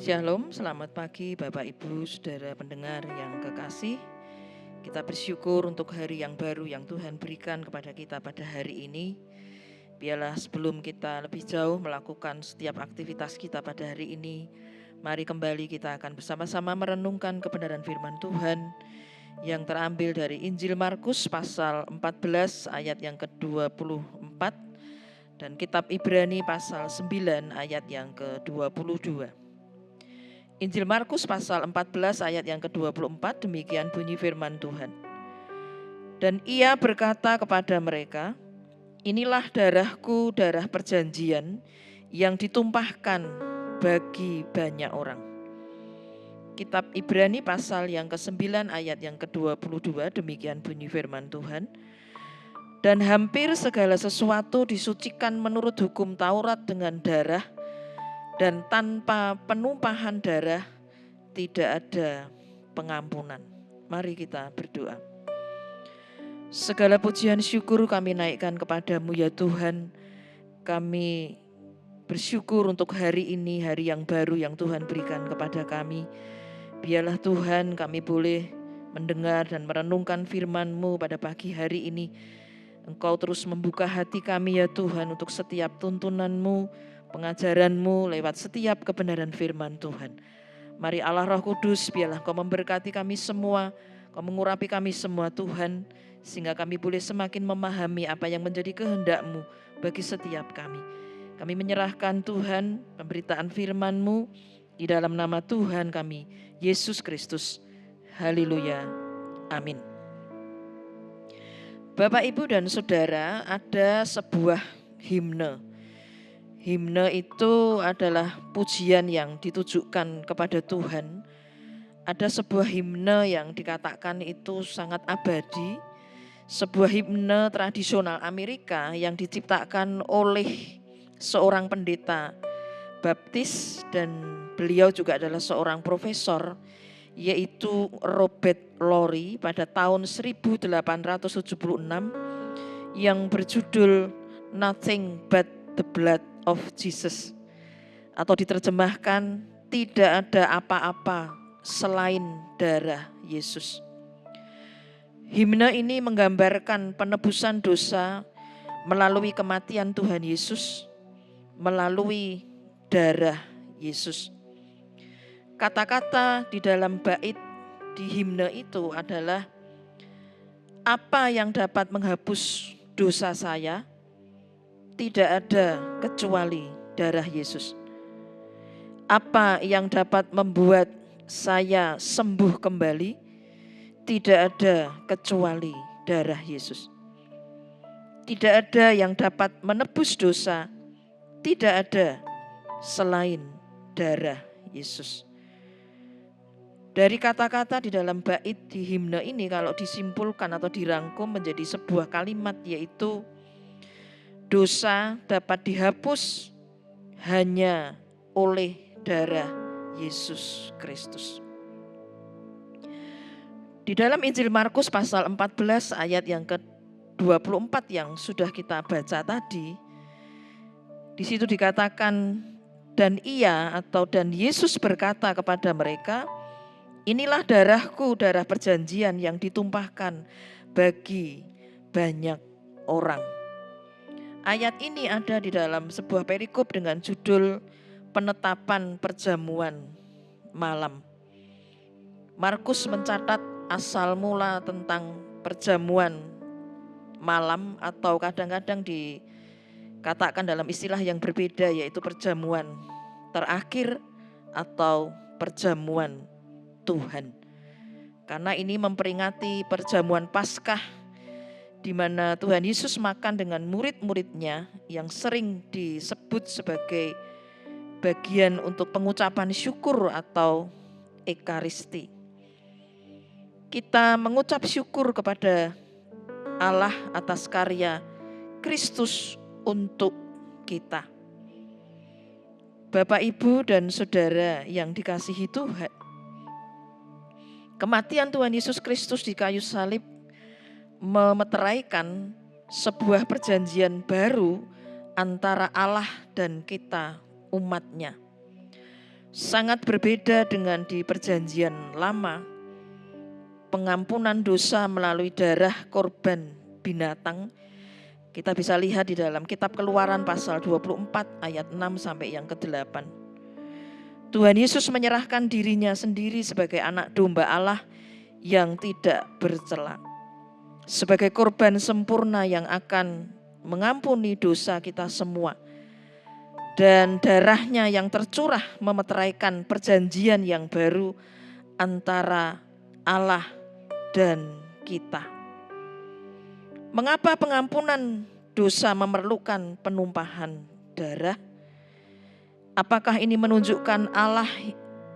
Shalom, selamat pagi Bapak Ibu Saudara pendengar yang kekasih. Kita bersyukur untuk hari yang baru yang Tuhan berikan kepada kita pada hari ini. Biarlah sebelum kita lebih jauh melakukan setiap aktivitas kita pada hari ini, mari kembali kita akan bersama-sama merenungkan kebenaran firman Tuhan yang terambil dari Injil Markus pasal 14 ayat yang ke-24 dan kitab Ibrani pasal 9 ayat yang ke-22. Injil Markus pasal 14 ayat yang ke-24, demikian bunyi firman Tuhan. Dan ia berkata kepada mereka, inilah darahku, darah perjanjian yang ditumpahkan bagi banyak orang. Kitab Ibrani pasal yang ke-9 ayat yang ke-22, demikian bunyi firman Tuhan. Dan hampir segala sesuatu disucikan menurut hukum Taurat dengan darah, dan tanpa penumpahan darah tidak ada pengampunan. Mari kita berdoa. Segala pujian syukur kami naikkan kepadamu ya Tuhan. Kami bersyukur untuk hari ini, hari yang baru yang Tuhan berikan kepada kami. Biarlah Tuhan kami boleh mendengar dan merenungkan firman-Mu pada pagi hari ini. Engkau terus membuka hati kami ya Tuhan untuk setiap tuntunan-Mu, pengajaran-Mu lewat setiap kebenaran firman Tuhan. Mari Allah Roh Kudus, biarlah Kau memberkati kami semua, Kau mengurapi kami semua Tuhan, sehingga kami boleh semakin memahami apa yang menjadi kehendak-Mu bagi setiap kami. Kami menyerahkan Tuhan pemberitaan firman-Mu di dalam nama Tuhan kami, Yesus Kristus. Haleluya. Amin. Bapak, Ibu, dan Saudara, ada sebuah himne. Himne itu adalah pujian yang ditujukan kepada Tuhan. Ada sebuah himne yang dikatakan itu sangat abadi. Sebuah himne tradisional Amerika yang diciptakan oleh seorang pendeta baptis dan beliau juga adalah seorang profesor, yaitu Robert Lowry pada tahun 1876 yang berjudul Nothing But the Blood of Jesus, atau diterjemahkan tidak ada apa-apa selain darah Yesus. Himne ini menggambarkan penebusan dosa melalui kematian Tuhan Yesus, melalui darah Yesus. Kata-kata di dalam bait di himne itu adalah, apa yang dapat menghapus dosa saya? Tidak ada kecuali darah Yesus. Apa yang dapat membuat saya sembuh kembali? Tidak ada kecuali darah Yesus. Tidak ada yang dapat menebus dosa, tidak ada selain darah Yesus. Dari kata-kata di dalam bait di himne ini, kalau disimpulkan atau dirangkum menjadi sebuah kalimat, yaitu dosa dapat dihapus hanya oleh darah Yesus Kristus. Di dalam Injil Markus pasal 14 ayat yang ke-24 yang sudah kita baca tadi, di situ dikatakan, dan Yesus berkata kepada mereka, inilah darahku, darah perjanjian yang ditumpahkan bagi banyak orang. Ayat ini ada di dalam sebuah perikop dengan judul penetapan perjamuan malam. Markus mencatat asal mula tentang perjamuan malam, atau kadang-kadang dikatakan dalam istilah yang berbeda, yaitu perjamuan terakhir atau perjamuan Tuhan. Karena ini memperingati perjamuan Paskah, di mana Tuhan Yesus makan dengan murid-muridnya yang sering disebut sebagai bagian untuk pengucapan syukur atau Ekaristi. Kita mengucap syukur kepada Allah atas karya Kristus untuk kita. Bapak, Ibu, dan Saudara yang dikasihi Tuhan, kematian Tuhan Yesus Kristus di kayu salib memeteraikan sebuah perjanjian baru antara Allah dan kita, umatnya. Sangat berbeda dengan di perjanjian lama, pengampunan dosa melalui darah korban binatang. Kita bisa lihat di dalam kitab Keluaran pasal 24 ayat 6 sampai yang ke-8. Tuhan Yesus menyerahkan dirinya sendiri sebagai anak domba Allah yang tidak bercela, sebagai korban sempurna yang akan mengampuni dosa kita semua. Dan darahnya yang tercurah memeteraikan perjanjian yang baru antara Allah dan kita. Mengapa pengampunan dosa memerlukan penumpahan darah? Apakah ini menunjukkan Allah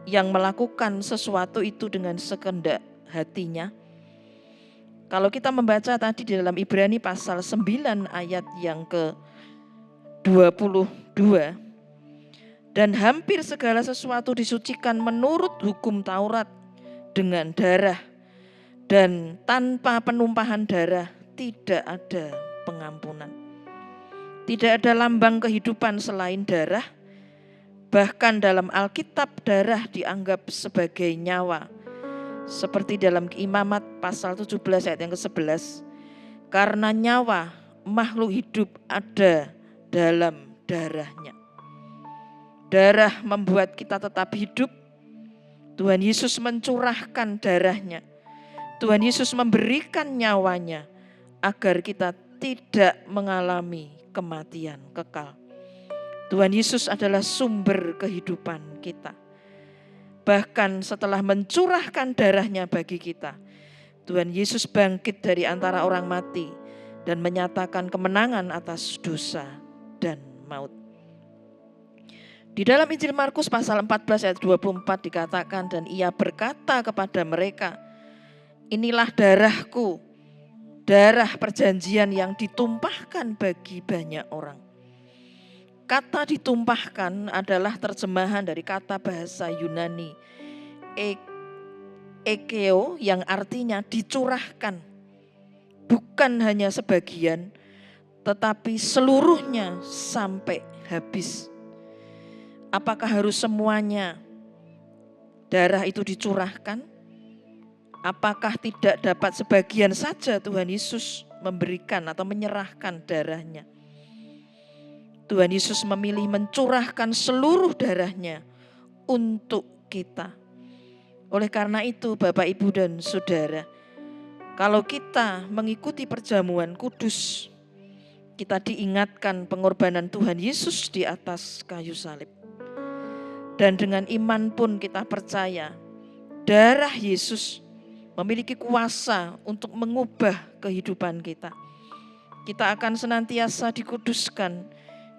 yang melakukan sesuatu itu dengan sekehendak hatinya? Kalau kita membaca tadi di dalam Ibrani pasal 9 ayat yang ke-22, dan hampir segala sesuatu disucikan menurut hukum Taurat dengan darah, dan tanpa penumpahan darah tidak ada pengampunan. Tidak ada lambang kehidupan selain darah. Bahkan dalam Alkitab darah dianggap sebagai nyawa. Seperti dalam Imamat pasal 17 ayat yang ke-11. Karena nyawa makhluk hidup ada dalam darahnya. Darah membuat kita tetap hidup. Tuhan Yesus mencurahkan darahnya. Tuhan Yesus memberikan nyawanya agar kita tidak mengalami kematian kekal. Tuhan Yesus adalah sumber kehidupan kita. Bahkan setelah mencurahkan darahnya bagi kita, Tuhan Yesus bangkit dari antara orang mati dan menyatakan kemenangan atas dosa dan maut. Di dalam Injil Markus pasal 14 ayat 24 dikatakan, dan ia berkata kepada mereka, inilah darahku, darah perjanjian yang ditumpahkan bagi banyak orang. Kata ditumpahkan adalah terjemahan dari kata bahasa Yunani ekeo yang artinya dicurahkan. Bukan hanya sebagian, tetapi seluruhnya sampai habis. Apakah harus semuanya darah itu dicurahkan? Apakah tidak dapat sebagian saja Tuhan Yesus memberikan atau menyerahkan darahnya? Tuhan Yesus memilih mencurahkan seluruh darahnya untuk kita. Oleh karena itu Bapak, Ibu, dan Saudara, kalau kita mengikuti perjamuan kudus, kita diingatkan pengorbanan Tuhan Yesus di atas kayu salib. Dan dengan iman pun kita percaya darah Yesus memiliki kuasa untuk mengubah kehidupan kita. Kita akan senantiasa dikuduskan,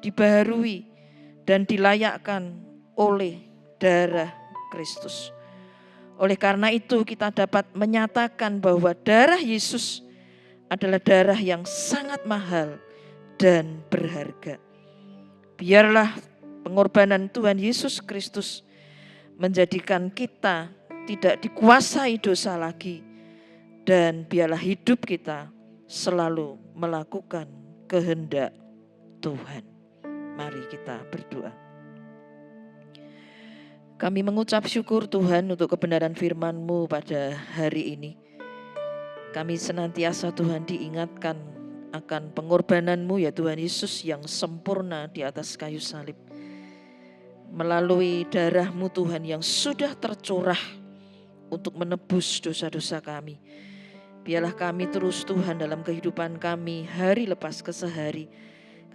dibaharui, dan dilayakkan oleh darah Kristus. Oleh karena itu kita dapat menyatakan bahwa darah Yesus adalah darah yang sangat mahal dan berharga. Biarlah pengorbanan Tuhan Yesus Kristus menjadikan kita tidak dikuasai dosa lagi, dan biarlah hidup kita selalu melakukan kehendak Tuhan. Mari kita berdoa. Kami mengucap syukur Tuhan untuk kebenaran firman-Mu pada hari ini. Kami senantiasa Tuhan diingatkan akan pengorbanan-Mu ya Tuhan Yesus yang sempurna di atas kayu salib. Melalui darah-Mu Tuhan yang sudah tercurah untuk menebus dosa-dosa kami. Biarlah kami terus Tuhan dalam kehidupan kami hari lepas ke sehari.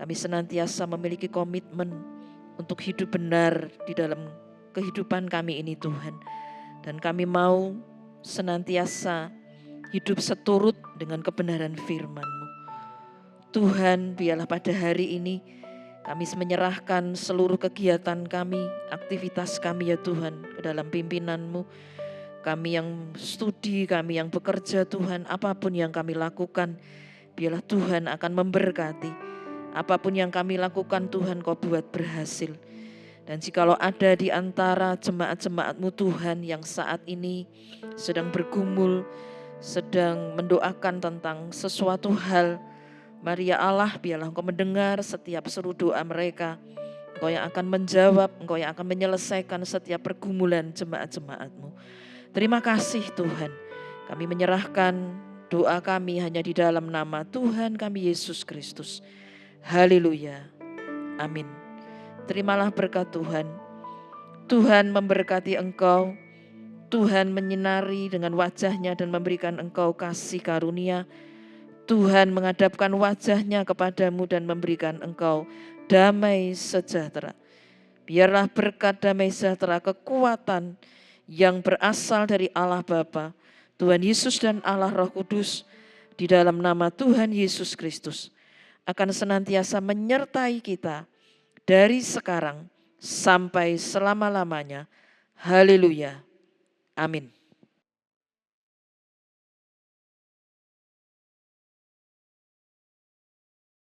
Kami senantiasa memiliki komitmen untuk hidup benar di dalam kehidupan kami ini Tuhan. Dan kami mau senantiasa hidup seturut dengan kebenaran firman-Mu. Tuhan, biarlah pada hari ini kami menyerahkan seluruh kegiatan kami, aktivitas kami ya Tuhan ke dalam pimpinan-Mu. Kami yang studi, kami yang bekerja Tuhan, apapun yang kami lakukan, biarlah Tuhan akan memberkati. Apapun yang kami lakukan Tuhan Kau buat berhasil. Dan jikalau ada di antara jemaat-jemaat-Mu Tuhan yang saat ini sedang bergumul, sedang mendoakan tentang sesuatu hal, mari ya Allah biarlah Engkau mendengar setiap seru doa mereka. Engkau Engkau yang akan menjawab, Engkau yang akan menyelesaikan setiap pergumulan jemaat-jemaat-Mu. Terima kasih Tuhan. Kami menyerahkan doa kami hanya di dalam nama Tuhan kami Yesus Kristus. Haleluya. Amin. Terimalah berkat Tuhan. Tuhan memberkati engkau. Tuhan menyinari dengan wajah-Nya dan memberikan engkau kasih karunia. Tuhan menghadapkan wajah-Nya kepadamu dan memberikan engkau damai sejahtera. Biarlah berkat damai sejahtera, kekuatan yang berasal dari Allah Bapa, Tuhan Yesus dan Allah Roh Kudus, di dalam nama Tuhan Yesus Kristus, akan senantiasa menyertai kita dari sekarang sampai selama-lamanya. Haleluya. Amin.